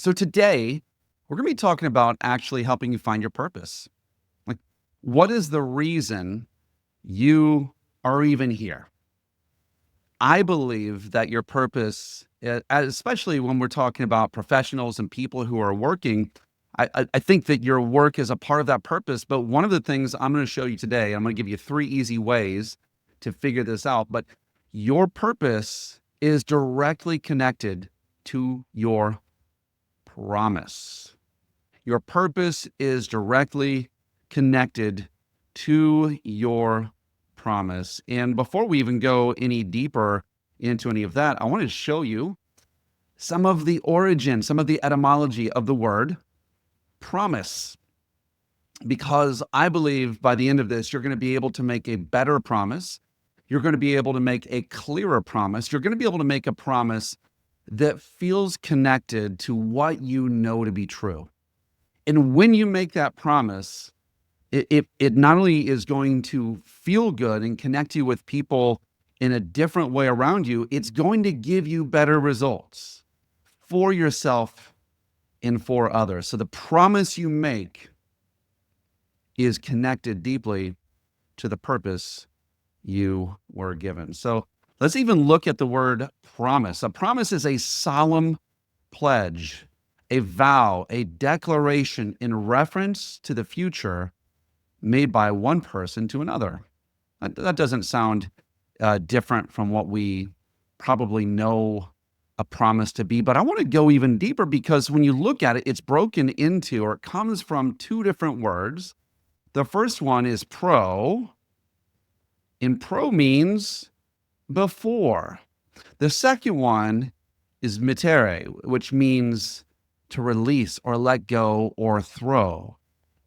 So today, we're going to be talking about actually helping you find your purpose. Like, what is the reason you are even here? I believe that your purpose, especially when we're talking about professionals and people who are working, I think that your work is a part of that purpose. But one of the things I'm going to show you today, I'm going to give you 3 easy ways to figure this out. But your purpose is directly connected to your promise. Your purpose is directly connected to your promise. And before we even go any deeper into any of that, I want to show you some of the origin, some of the etymology of the word promise, because I believe by the end of this, you're going to be able to make a better promise. You're going to be able to make a clearer promise. You're going to be able to make a promise that feels connected to what you know to be true. And when you make that promise, it not only is going to feel good and connect you with people in a different way around you, it's going to give you better results for yourself and for others. So the promise you make is connected deeply to the purpose you were given. So let's even look at the word promise. A promise is a solemn pledge, a vow, a declaration in reference to the future made by one person to another. That doesn't sound different from what we probably know a promise to be, but I want to go even deeper, because when you look at it, it's broken into, or it comes from, 2 different words. The first one is pro, and pro means before. The second one is mittere, which means to release or let go or throw.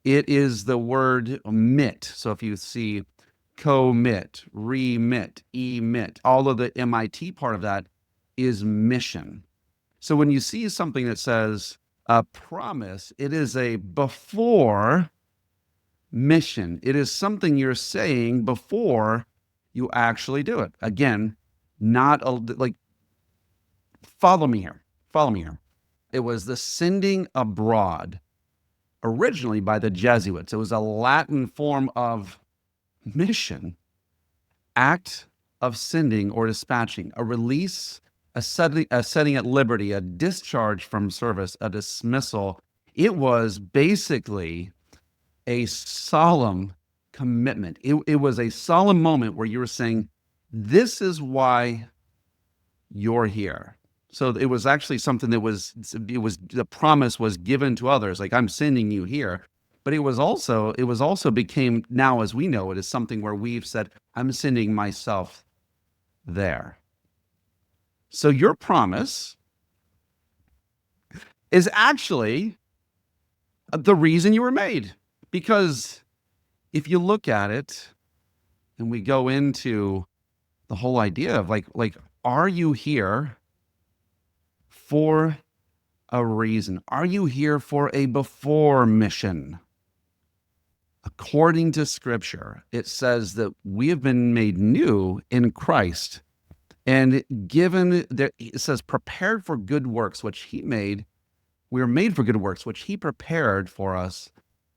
It is the word mit. So if you see commit, remit, emit, all of the MIT part of that is mission. So when you see something that says a promise, it is a before mission. It is something you're saying before you actually do it. Again, not like, follow me here. Follow me here. It was the sending abroad, originally by the Jesuits. It was a Latin form of mission, act of sending or dispatching, a release, a setting at liberty, a discharge from service, a dismissal. It was basically a solemn commitment. It was a solemn moment where you were saying, this is why you're here. So it was actually something that the promise was given to others, like, I'm sending you here. But it was also became, now as we know it, is something where we've said, I'm sending myself there. So your promise is actually the reason you were made. Because if you look at it and we go into the whole idea of like, are you here for a reason? Are you here for a before mission? According to Scripture, it says that we have been made new in Christ, and given that, it says, prepared for good works, which He made. We were made for good works, which He prepared for us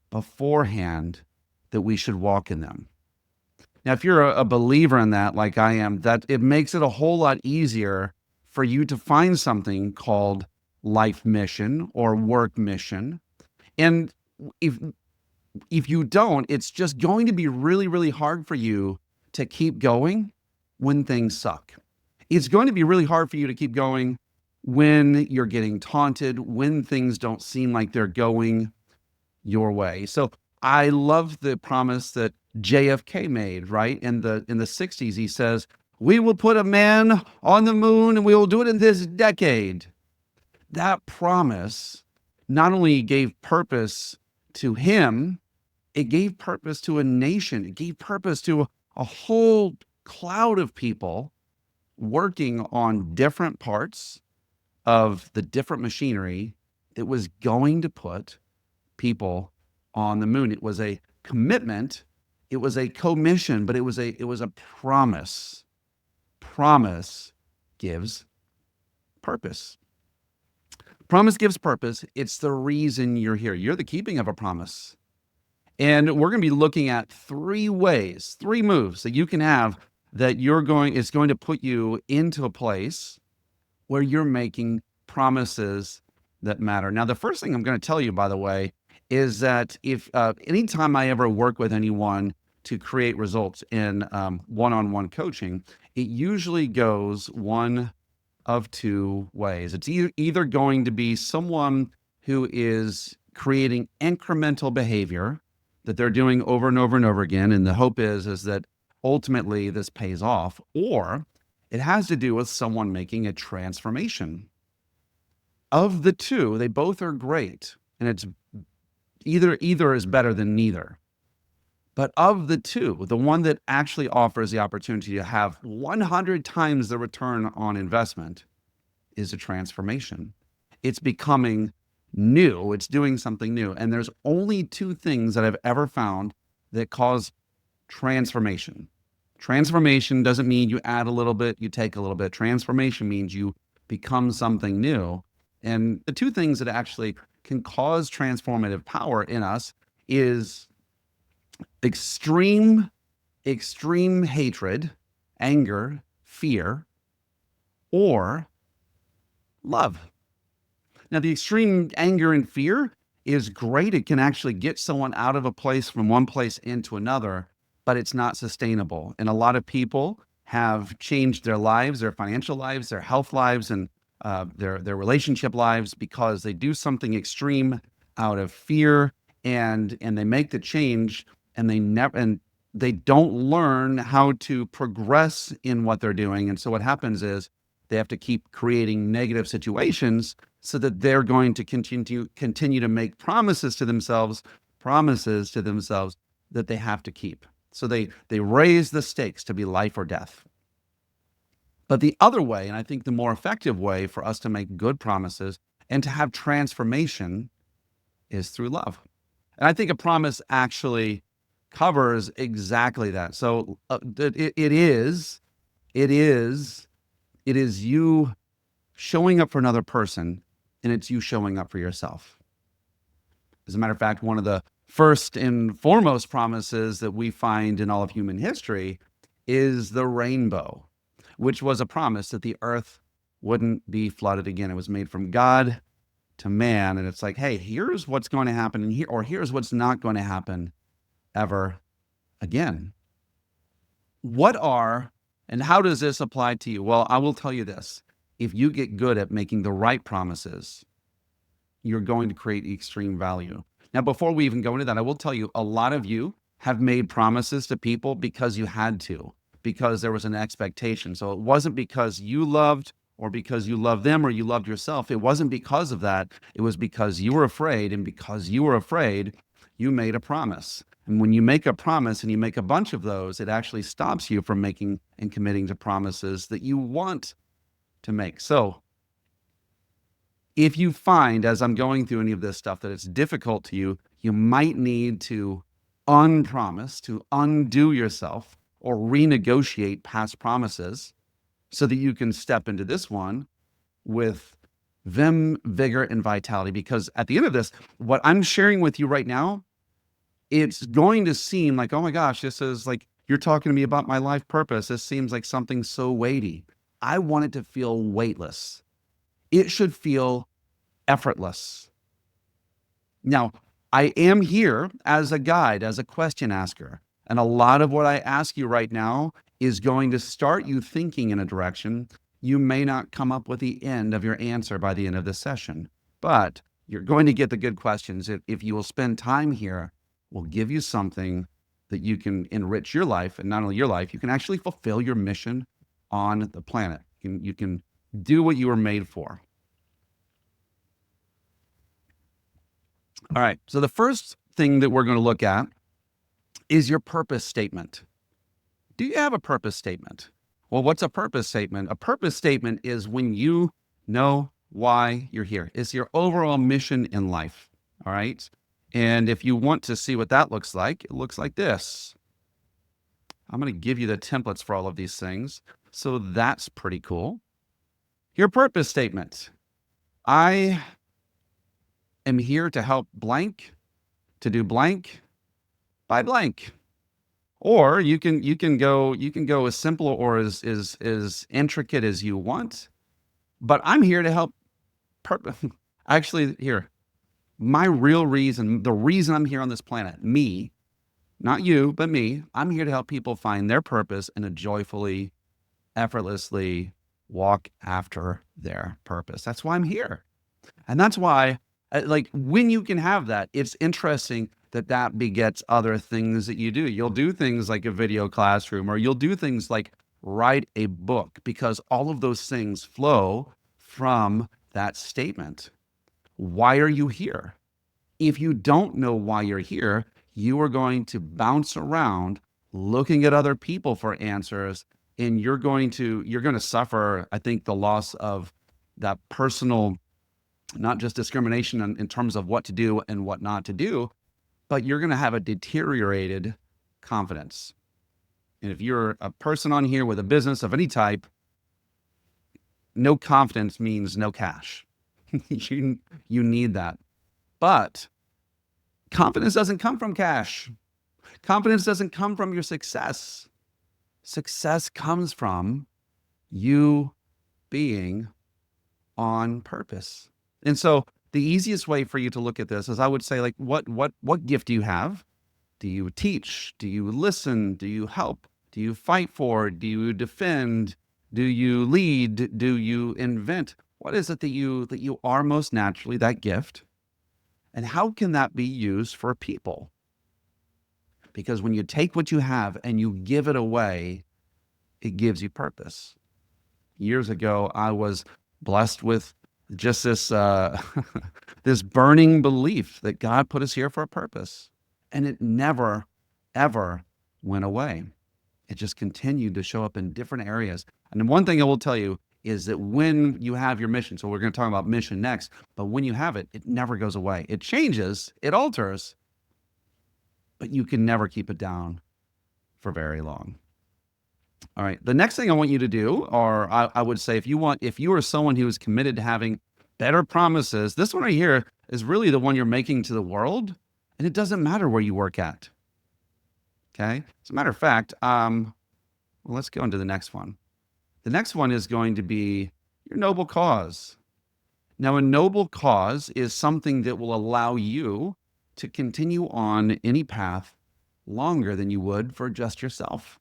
beforehand, that we should walk in them. Now, if you're a believer in that, like I am, that it makes it a whole lot easier for you to find something called life mission or work mission. And if you don't, it's just going to be really, really hard for you to keep going when things suck. It's going to be really hard for you to keep going when you're getting taunted, when things don't seem like they're going your way. So I love the promise that JFK made, right? In the 60s, he says, we will put a man on the moon and we will do it in this decade. That promise not only gave purpose to him, it gave purpose to a nation. It gave purpose to a whole cloud of people working on different parts of the different machinery that was going to put people on the moon. It was a commitment. It was a commission, but it was a promise. Promise gives purpose. Promise gives purpose. It's the reason you're here. You're the keeping of a promise. And we're going to be looking at three ways, three moves that you can have that is going to put you into a place where you're making promises that matter. Now, the first thing I'm going to tell you, by the way, is that if anytime I ever work with anyone to create results in one-on-one coaching, it usually goes one of two ways. It's either going to be someone who is creating incremental behavior that they're doing over and over and over again, and the hope is that ultimately this pays off, or it has to do with someone making a transformation. Of the two, they both are great, and it's either is better than neither. But of the two, the one that actually offers the opportunity to have 100 times the return on investment is a transformation. It's becoming new, it's doing something new. And there's only two things that I've ever found that cause transformation. Transformation doesn't mean you add a little bit, you take a little bit. Transformation means you become something new. And the two things that actually can cause transformative power in us is extreme hatred, anger, fear, or love. Now, the extreme anger and fear is great. It can actually get someone out of a place from one place into another, but it's not sustainable. And a lot of people have changed their lives, their financial lives, their health lives, and their relationship lives because they do something extreme out of fear, and they make the change, and they don't learn how to progress in what they're doing. And so what happens is they have to keep creating negative situations so that they're going to continue to make promises to themselves that they have to keep. So they raise the stakes to be life or death. But the other way, and I think the more effective way for us to make good promises and to have transformation, is through love. And I think a promise actually covers exactly that. So it is you showing up for another person, and it's you showing up for yourself. As a matter of fact, one of the first and foremost promises that we find in all of human history is the rainbow, which was a promise that the earth wouldn't be flooded again. It was made from God to man, and it's like, hey, here's what's going to happen in here, or here's what's not going to happen ever again. And how does this apply to you? Well, I will tell you this. If you get good at making the right promises, you're going to create extreme value. Now, before we even go into that, I will tell you, a lot of you have made promises to people because you had to, because there was an expectation. So it wasn't because you loved or because you loved them or you loved yourself. It wasn't because of that. It was because you were afraid, and because you were afraid, you made a promise. And when you make a promise and you make a bunch of those, it actually stops you from making and committing to promises that you want to make. So if you find, as I'm going through any of this stuff, that it's difficult to you, you might need to unpromise, to undo yourself, or renegotiate past promises so that you can step into this one with vim, vigor, and vitality. Because at the end of this, what I'm sharing with you right now, it's going to seem like, oh my gosh, this is like, you're talking to me about my life purpose. This seems like something so weighty. I want it to feel weightless. It should feel effortless. Now, I am here as a guide, as a question asker. And a lot of what I ask you right now is going to start you thinking in a direction. You may not come up with the end of your answer by the end of this session, but you're going to get the good questions. If you will spend time here, we'll give you something that you can enrich your life, and not only your life, you can actually fulfill your mission on the planet. You can do what you were made for. All right, so the first thing that we're going to look at is your purpose statement. Do you have a purpose statement? Well, what's a purpose statement? A purpose statement is when you know why you're here. It's your overall mission in life, all right? And if you want to see what that looks like, it looks like this. I'm going to give you the templates for all of these things. So that's pretty cool. Your purpose statement. I am here to help blank, to do blank by blank. Or you can go as simple or as intricate as you want, but I'm here to help actually here. My real reason, the reason I'm here on this planet, me, not you, but me, I'm here to help people find their purpose and to joyfully, effortlessly walk after their purpose. That's why I'm here. And that's why, like, when you can have that, it's interesting that that begets other things that you do. You'll do things like a video classroom, or you'll do things like write a book, because all of those things flow from that statement. Why are you here? If you don't know why you're here, you are going to bounce around looking at other people for answers, and you're going to suffer, I think, the loss of that personal, not just discrimination in terms of what to do and what not to do, but you're going to have a deteriorated confidence. And if you're a person on here with a business of any type, no confidence means no cash. You need that. But confidence doesn't come from cash. Confidence doesn't come from your success. Success comes from you being on purpose. And so the easiest way for you to look at this is, I would say, like, what gift do you have? Do you teach? Do you listen? Do you help? Do you fight for? Do you defend? Do you lead? Do you invent? What is it that you are most naturally, that gift? And how can that be used for people? Because when you take what you have and you give it away, it gives you purpose. Years ago, I was blessed with just this this burning belief that God put us here for a purpose, and it never ever went away. It just continued to show up in different areas. And one thing I will tell you is that when you have your mission, so we're going to talk about mission next, but when you have it, it never goes away. It changes, it alters, but you can never keep it down for very long. All right. The next thing I want you to do, or I would say, if you are someone who is committed to having better promises, this one right here is really the one you're making to the world, and it doesn't matter where you work at. Okay. As a matter of fact, well, let's go into the next one. The next one is going to be your noble cause. Now, a noble cause is something that will allow you to continue on any path longer than you would for just yourself.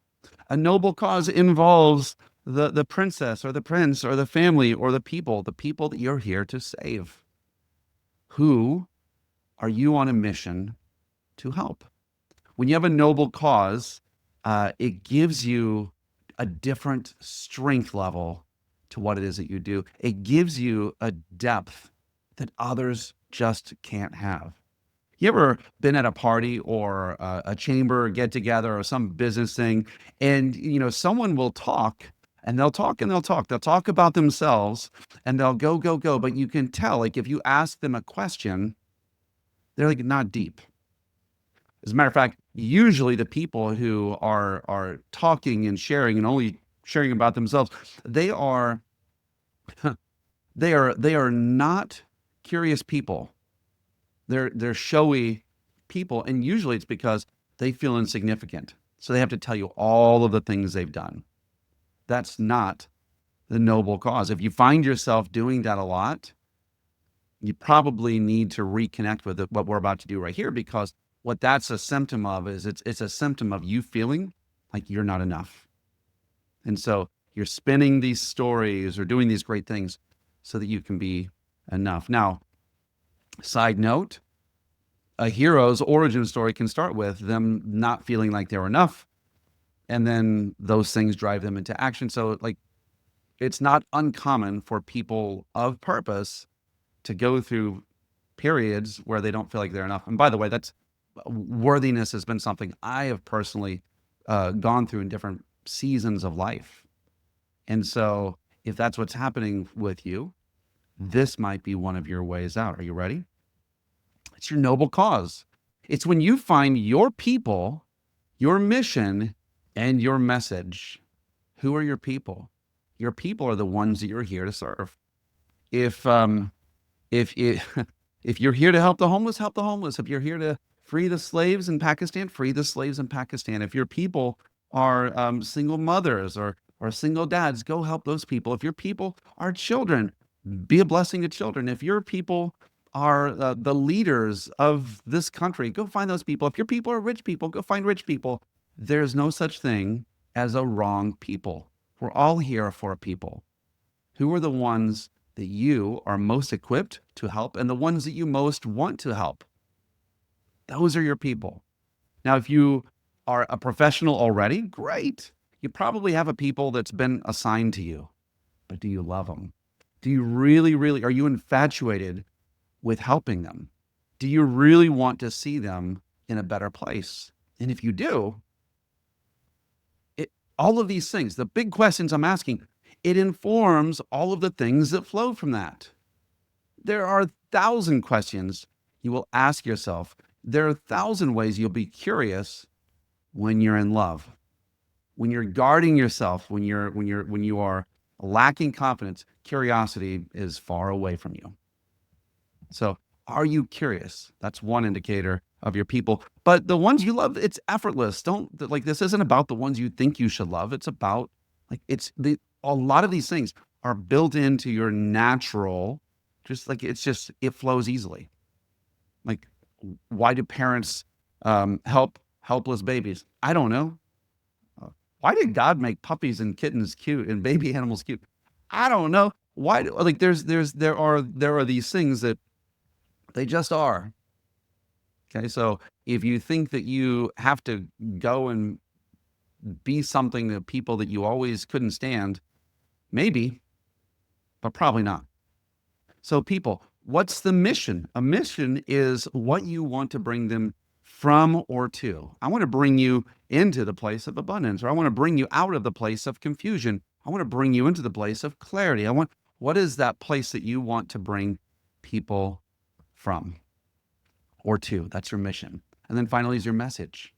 A noble cause involves the princess or the prince or the family or the people that you're here to save. Who are you on a mission to help? When you have a noble cause, it gives you a different strength level to what it is that you do. It gives you a depth that others just can't have. You ever been at a party or a chamber get together or some business thing, and someone will talk and they'll talk and they'll talk. They'll talk about themselves and they'll go, but you can tell, like, if you ask them a question, they're like not deep. As a matter of fact, usually the people who are talking and sharing and only sharing about themselves, they are they are not curious people. They're showy people, and usually it's because they feel insignificant. So they have to tell you all of the things they've done. That's not the noble cause. If you find yourself doing that a lot, you probably need to reconnect with what we're about to do right here, because what that's a symptom of is it's a symptom of you feeling like you're not enough. And so you're spinning these stories or doing these great things so that you can be enough. Now, side note, a hero's origin story can start with them not feeling like they're enough, and then those things drive them into action. So, like, it's not uncommon for people of purpose to go through periods where they don't feel like they're enough. And by the way, that's worthiness has been something I have personally gone through in different seasons of life. And so if that's what's happening with you, this might be one of your ways out. Are you ready? It's your noble cause. It's when you find your people, your mission, and your message. Who are your people? Your people are the ones that you're here to serve. If if it, If you're here to help the homeless, help the homeless. If you're here to free the slaves in Pakistan, free the slaves in Pakistan. If your people are single mothers or single dads, go help those people. If your people are children, be a blessing to children. If your people are the leaders of this country, go find those people. If your people are rich people, go find rich people. There's no such thing as a wrong people. We're all here for a people. Who are the ones that you are most equipped to help and the ones that you most want to help? Those are your people. Now, if you are a professional already, great. You probably have a people that's been assigned to you, but do you love them? Do you really, really, are you infatuated with helping them? Do you really want to see them in a better place? And if you do, all of these things, the big questions I'm asking, it informs all of the things that flow from that. There are 1,000 questions you will ask yourself. There are 1,000 ways you'll be curious when you're in love, when you're guarding yourself, when you are lacking confidence. Curiosity is far away from you. So, are you curious? That's one indicator of your people. But the ones you love, it's effortless. Don't like this isn't about the ones you think you should love. It's about a lot of these things are built into your natural, just like it flows easily. Like, why do parents help helpless babies? I don't know. Why did God make puppies and kittens cute and baby animals cute? I don't know. Why like there are these things that they just are. Okay, so if you think that you have to go and be something to people that you always couldn't stand, maybe, but probably not. So people, what's the mission? A mission is what you want to bring them from or to. I want to bring you into the place of abundance, or I want to bring you out of the place of confusion. I want to bring you into the place of clarity. What is that place that you want to bring people from or to? That's your mission. And then finally is your message.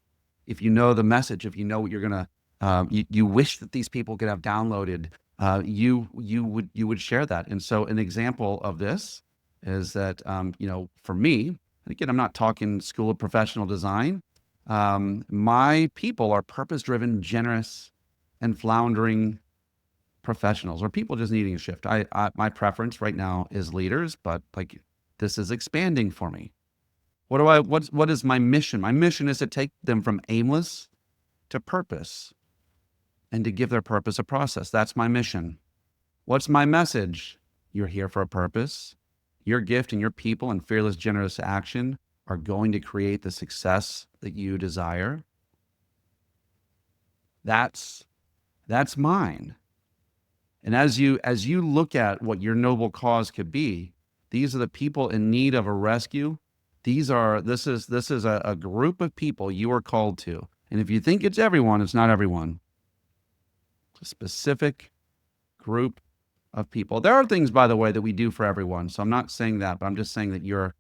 If you know the message, if you know what you're gonna, you wish that these people could have downloaded, you would share that. And so an example of this is that for me, and again, I'm not talking School of Professional Design. My people are purpose-driven, generous, and floundering professionals, or people just needing a shift. My preference right now is leaders, but like this is expanding for me. What is my mission? My mission is to take them from aimless to purpose and to give their purpose a process. That's my mission. What's my message? You're here for a purpose. Your gift and your people and fearless, generous action are going to create the success that you desire. That's mine. And as you look at what your noble cause could be, these are the people in need of a rescue. This is a group of people you are called to. And if you think it's everyone, it's not everyone. It's a specific group of people. There are things, by the way, that we do for everyone. So I'm not saying that, but I'm just saying that your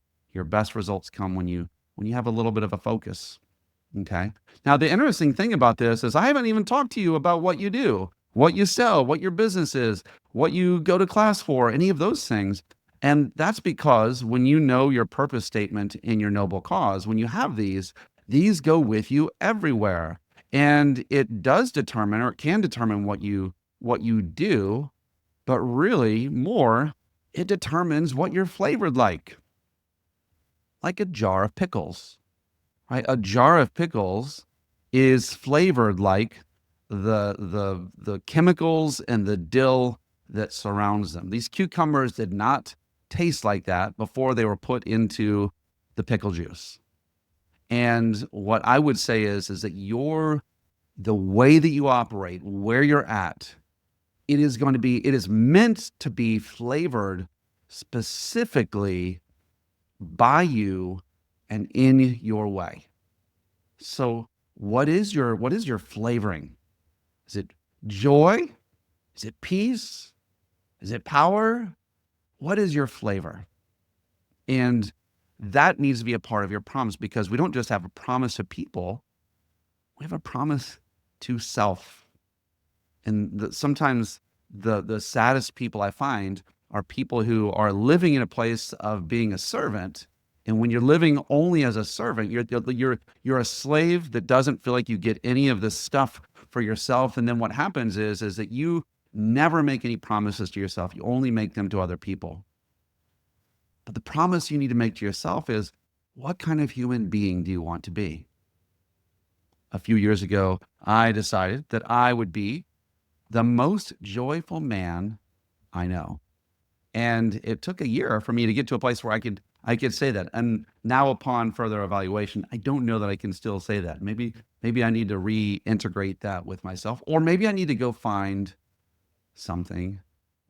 best results come when you have a little bit of a focus. Okay. Now, the interesting thing about this is I haven't even talked to you about what you do, what you sell, what your business is, what you go to class for, any of those things. And that's because when you know your purpose statement in your noble cause, when you have these go with you everywhere. And it does determine, or it can determine what you do, but really more, it determines what you're flavored like a jar of pickles, right? A jar of pickles is flavored like the chemicals and the dill that surrounds them. These cucumbers did not taste like that before they were put into the pickle juice. And what I would say is that the way that you operate, where you're at, it is meant to be flavored specifically by you and in your way. So what is your flavoring? Is it joy? Is it peace? Is it power? What is your flavor? And that needs to be a part of your promise, because we don't just have a promise to people, we have a promise to self. And sometimes the saddest people I find are people who are living in a place of being a servant. And when you're living only as a servant, you're a slave that doesn't feel like you get any of this stuff for yourself. And then what happens is that you never make any promises to yourself. You only make them to other people. But the promise you need to make to yourself is, what kind of human being do you want to be? A few years ago, I decided that I would be the most joyful man I know. And it took a year for me to get to a place where I could say that. And now upon further evaluation, I don't know that I can still say that. Maybe I need to reintegrate that with myself, or maybe I need to go find something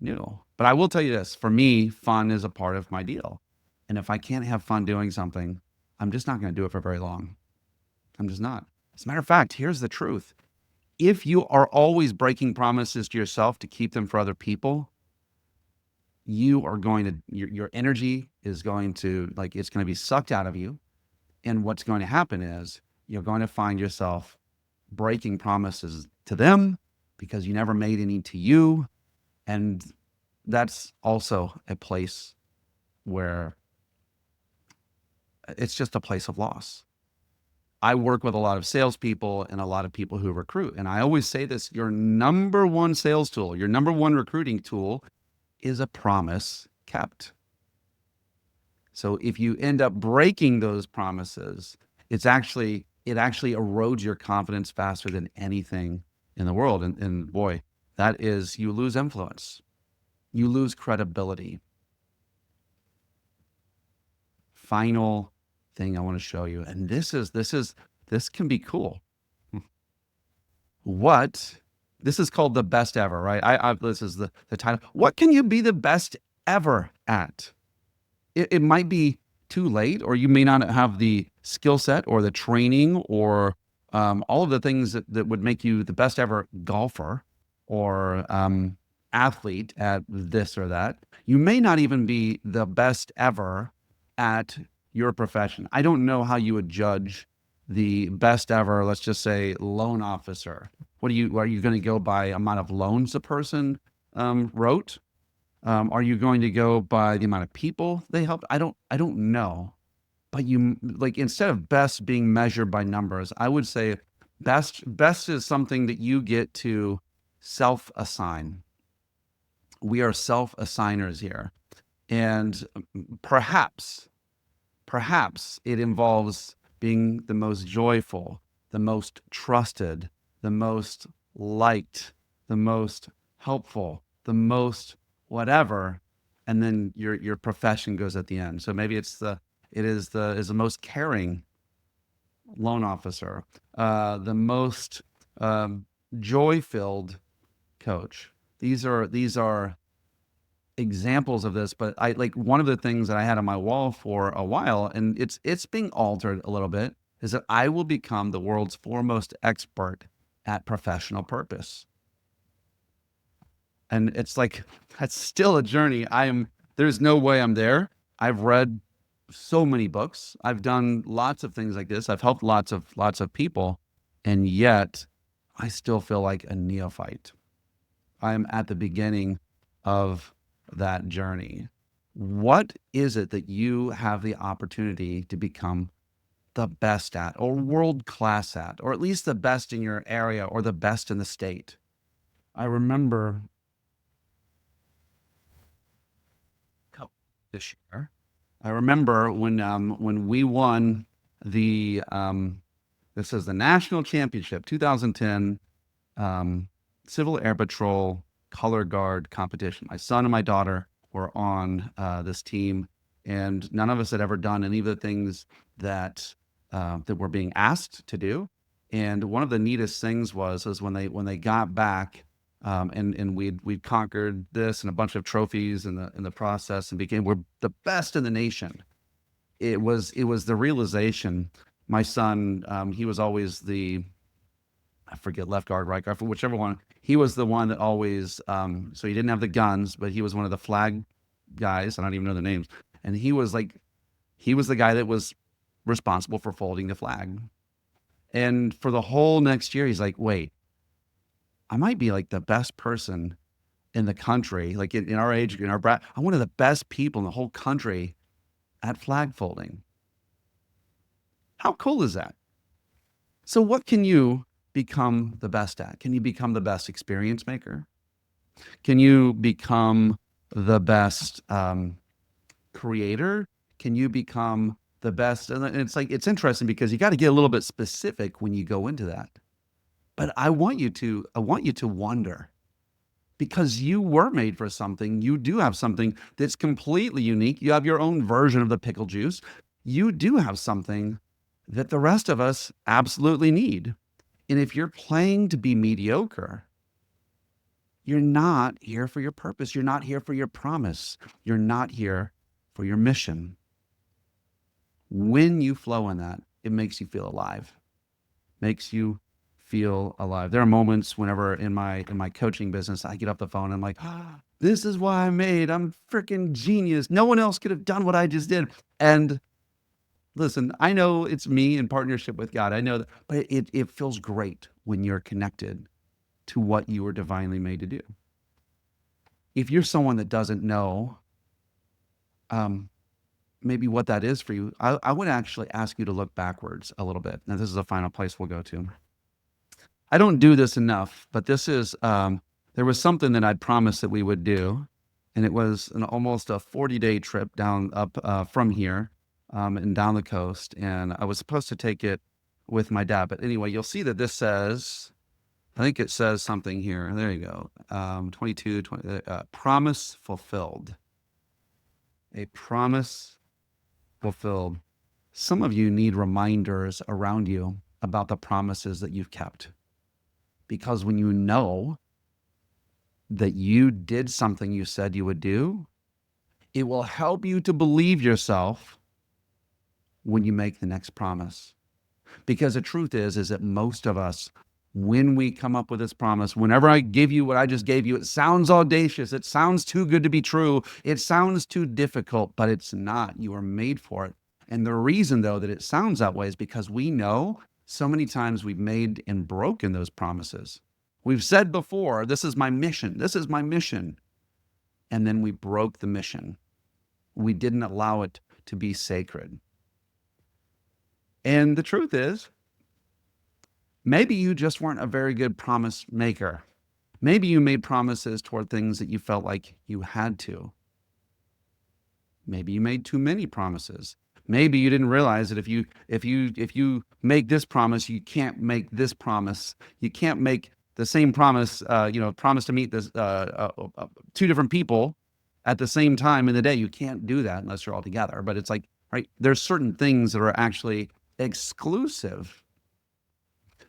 new. But I will tell you this, for me, fun is a part of my deal. And if I can't have fun doing something, I'm just not going to do it for very long. I'm just not. As a matter of fact, here's the truth. If you are always breaking promises to yourself to keep them for other people, you are going to, your energy is going to, like, it's going to be sucked out of you. And what's going to happen is you're going to find yourself breaking promises to them because you never made any to you. And that's also a place where it's just a place of loss. I work with a lot of salespeople and a lot of people who recruit. And I always say this, your number one sales tool, your number one recruiting tool is a promise kept. So if you end up breaking those promises, it actually erodes your confidence faster than anything in the world. And boy, that is, you lose influence, you lose credibility. Final thing I want to show you, and this can be cool. What this is called the best ever, right? This is the title. What can you be the best ever at? It might be too late, or you may not have the skill set or the training or all of the things that would make you the best ever golfer or athlete at this or that. You may not even be the best ever at your profession. I don't know how you would judge the best ever, let's just say, loan officer. Are you going to go by amount of loans a person wrote? Are you going to go by the amount of people they helped? I don't know. But you, like, instead of best being measured by numbers, I would say best is something that you get to self-assign. We are self-assigners here. And perhaps it involves being the most joyful, the most trusted, the most liked, the most helpful, the most whatever, and then your profession goes at the end. So maybe it is the most caring loan officer, the most joy-filled coach. These are examples of this, but I like one of the things that I had on my wall for a while, and it's being altered a little bit, is that I will become the world's foremost expert at professional purpose. And it's like, that's still a journey. There's no way I'm there. I've read so many books. I've done lots of things like this. I've helped lots of people, and yet I still feel like a neophyte. I'm at the beginning of that journey. What is it that you have the opportunity to become the best at, or world class at, or at least the best in your area, or the best in the state? I remember this year. I remember when we won the this is the national championship 2010 Civil Air Patrol color guard competition. My son and my daughter were on this team, and none of us had ever done any of the things that were being asked to do. And one of the neatest things was when they got back, and we'd conquered this and a bunch of trophies in the process, and we're the best in the nation. It was the realization. My son, he was always I forget, left guard, right guard, for whichever one. He was the one that always, so he didn't have the guns, but he was one of the flag guys. I don't even know the names. And he was the guy that was responsible for folding the flag. And for the whole next year, he's like, wait, I might be like the best person in the country, like in our age, in our I'm one of the best people in the whole country at flag folding. How cool is that? So what can you become the best at? Can you become the best experience maker? Can you become the best creator? Can you become the best? And it's like, it's interesting because you got to get a little bit specific when you go into that. But I want you to wonder, because you were made for something. You do have something that's completely unique. You have your own version of the pickle juice. You do have something that the rest of us absolutely need. And if you're playing to be mediocre, you're not here for your purpose. You're not here for your promise. You're not here for your mission. When you flow in that, it makes you feel alive. Makes you feel alive. There are moments whenever in my coaching business, I get off the phone and I'm like, this is why I'm made. I'm freaking genius. No one else could have done what I just did. And listen, I know it's me in partnership with God. I know that, but it feels great when you're connected to what you were divinely made to do. If you're someone that doesn't know maybe what that is for you, I would actually ask you to look backwards a little bit. Now, this is the final place we'll go to. I don't do this enough, but this is, there was something that I'd promised that we would do, and it was almost a 40-day trip down up from here and down the coast, and I was supposed to take it with my dad. But anyway, you'll see that this says, I think it says something here. There you go. 22, 20, promise fulfilled. A promise fulfilled. Some of you need reminders around you about the promises that you've kept. Because when you know that you did something you said you would do, it will help you to believe yourself when you make the next promise. Because the truth is that most of us, when we come up with this promise, whenever I give you what I just gave you, it sounds audacious. It sounds too good to be true. It sounds too difficult, but it's not. You are made for it. And the reason, though, that it sounds that way is because we know so many times we've made and broken those promises. We've said before, this is my mission. This is my mission. And then we broke the mission. We didn't allow it to be sacred. And the truth is, maybe you just weren't a very good promise maker. Maybe you made promises toward things that you felt like you had to. Maybe you made too many promises. Maybe you didn't realize that if you make this promise, you can't make this promise. You can't make the same promise, promise to meet this two different people at the same time in the day. You can't do that unless you're all together. But it's like, right, there's certain things that are actually exclusive.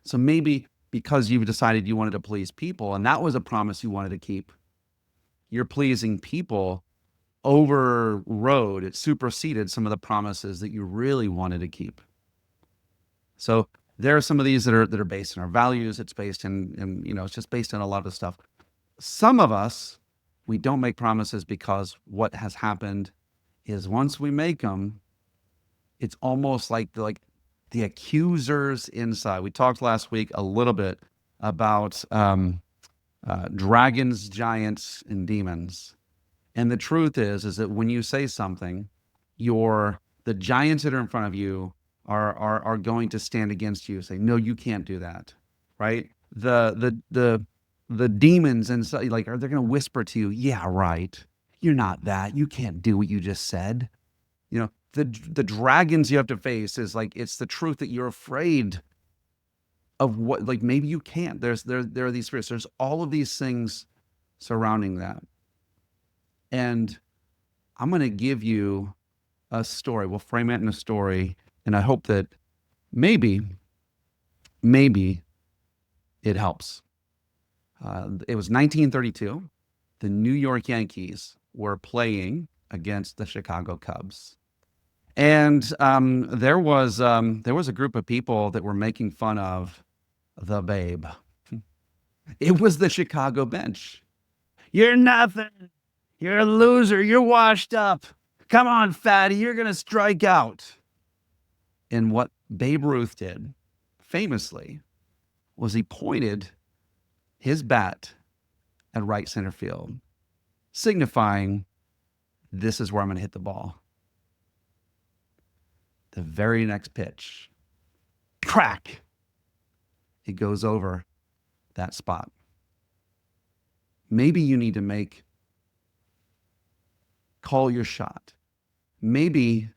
So maybe because you've decided you wanted to please people, and that was a promise you wanted to keep, you're pleasing people overrode, it superseded some of the promises that you really wanted to keep. So there are some of these that are based in our values. It's based in it's just based on a lot of stuff. Some of us, we don't make promises because what has happened is once we make them, it's almost like the accusers inside. We talked last week a little bit about dragons, giants, and demons. And the truth is that when you say something, the giants that are in front of you are going to stand against you, say, no, you can't do that, right? The demons inside, like, they're going to whisper to you, yeah, right. You're not that. You can't do what you just said. The dragons you have to face is like, it's the truth that you're afraid of what, like, maybe you can't. There are these spirits. There's all of these things surrounding that. And I'm going to give you a story. We'll frame it in a story. And I hope that maybe it helps. It was 1932. The New York Yankees were playing against the Chicago Cubs. And there was a group of people that were making fun of the Babe. It was the Chicago bench. You're nothing. You're a loser. You're washed up. Come on, fatty. You're going to strike out. And what Babe Ruth did, famously, was he pointed his bat at right center field, signifying this is where I'm going to hit the ball. The very next pitch, crack, it goes over that spot. Maybe you need to call your shot. Maybe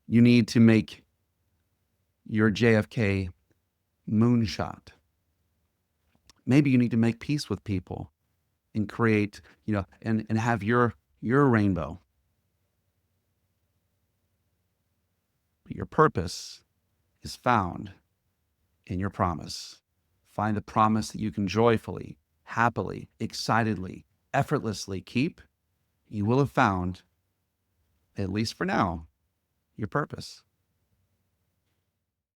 you need to make your JFK moonshot. Maybe you need to make peace with people and create, and have your rainbow. But your purpose is found in your promise. Find the promise that you can joyfully, happily, excitedly, effortlessly keep. You will have found, at least for now, your purpose.